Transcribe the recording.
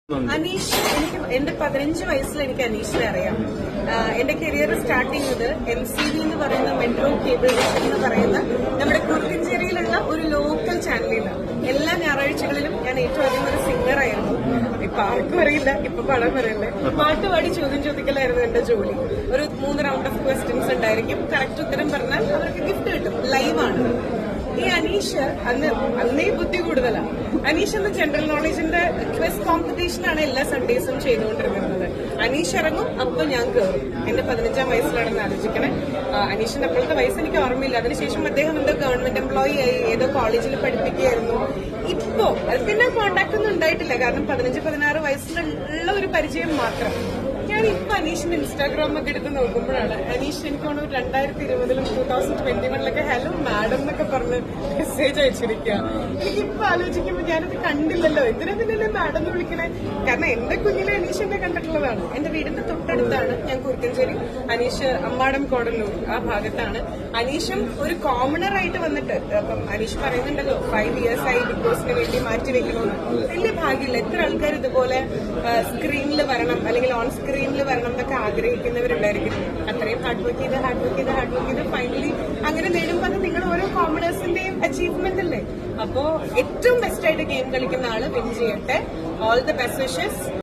അനീഷ് എന്റെ 15 വയസ്സിൽ എനിക്ക് അനീഷിനെ അറിയാം. എന്റെ കരിയർ സ്റ്റാർട്ട് ചെയ്യുന്നത് MCV എന്ന് പറയുന്ന മെട്രോ കേബിൾ വിഷൻ എന്ന് പറയുന്ന നമ്മുടെ കുറുക്കഞ്ചേരിയിലുള്ള ഒരു ലോക്കൽ ചാനലിലാണ്. എല്ലാ ഞായറാഴ്ചകളിലും ഞാൻ ഏറ്റവും അധികം ഒരു സിംഗർ ആയിരുന്നു. ഇപ്പൊ ആർക്കും അറിയില്ല, ഇപ്പൊ പടം പറയല്ലേ, പാട്ടുപാടി ചോദ്യം ചോദിക്കലായിരുന്നു എന്റെ ജോലി. ഒരു 3 റൗണ്ട് ഓഫ് ക്വസ്റ്റ്യൻസ് ഉണ്ടായിരിക്കും. കറക്റ്റ് ഉത്തരം പറഞ്ഞാൽ അവർക്ക് ഗിഫ്റ്റ് കിട്ടും. ലൈവാണ്. ഈ അനീഷ് അന്നേ ബുദ്ധി കൂടുതലാണ്. അനീഷ് എന്ന ജനറൽ നോളജിന്റെ ക്വിസ് കോമ്പറ്റീഷനാണ് എല്ലാ സൺഡേസും ചെയ്തുകൊണ്ടിരുന്നത്. അനീഷ് ഇറങ്ങും, അപ്പൊ ഞാൻ കയറും. എന്റെ 15ാം വയസ്സിലാണെന്ന് ആലോചിക്കണേ. അനീഷിന്റെ അപ്പോഴത്തെ വയസ്സ് എനിക്ക് ഓർമ്മയില്ല. അതിനുശേഷം അദ്ദേഹം എന്തോ ഗവൺമെന്റ് എംപ്ലോയി ആയി, ഏതോ കോളേജിൽ പഠിപ്പിക്കുകയായിരുന്നു. ഇപ്പോ അത് പിന്നെ കോണ്ടാക്ട് ഒന്നും ഉണ്ടായിട്ടില്ല. കാരണം 15-16 വയസ്സിലുള്ള ഒരു പരിചയം മാത്രം. ഞാനിപ്പോ അനീഷിന്റെ ഇൻസ്റ്റാഗ്രാമൊക്കെ എടുത്ത് നോക്കുമ്പോഴാണ് അനീഷ് എനിക്ക് തോന്നുന്നു 2020-ലും 2021-ലൊക്കെ ഹലോ മാഡം എന്നൊക്കെ പറഞ്ഞ് മെസ്സേജ് അയച്ചിരിക്കുക. എനിക്കിപ്പോ ആലോചിക്കുമ്പോൾ ഞാനത് കണ്ടില്ലല്ലോ, എന്തിനാ പിന്നെ മാഡം എന്ന് വിളിക്കണേ? കാരണം എന്റെ കുഞ്ഞിലെ അനീഷ് എന്നെ കണ്ടിട്ടുള്ളതാണ്. എന്റെ വീടിന്റെ തൊട്ടടുത്താണ്. ഞാൻ കുറുക്കഞ്ചേരി, അനീഷ് അമ്മാടം കോടല്ലൂർ ആ ഭാഗത്താണ്. അനീഷും ഒരു കോമണർ ആയിട്ട് വന്നിട്ട്, അപ്പം അനീഷ് പറയുന്നുണ്ടല്ലോ 5 ഇയേഴ്സ് ആയി ബിഗ് ബോസിന് വേണ്ടി മാറ്റിവെക്കണമെന്ന്. വലിയ ഭാഗ്യമില്ല. എത്ര ആൾക്കാർ ഇതുപോലെ സ്ക്രീനിൽ വരണം അല്ലെങ്കിൽ ഓൺ സ്ക്രീനിൽ വരണം എന്നൊക്കെ ആഗ്രഹിക്കുന്നവരുണ്ടായിരിക്കും. അത്രയും ഹാർഡ് വർക്ക് ചെയ്ത് ഫൈനലി അങ്ങനെ നേടുമ്പോൾ അത് നിങ്ങൾ ഓരോ കോമണേഴ്സിന്റെയും അച്ചീവ്മെന്റ് അല്ലേ. അപ്പോ ഏറ്റവും ബെസ്റ്റ് ആയിട്ട് ഗെയിം കളിക്കുന്ന ആള് വിൻ ചെയ്യട്ടെ. All the best wishes.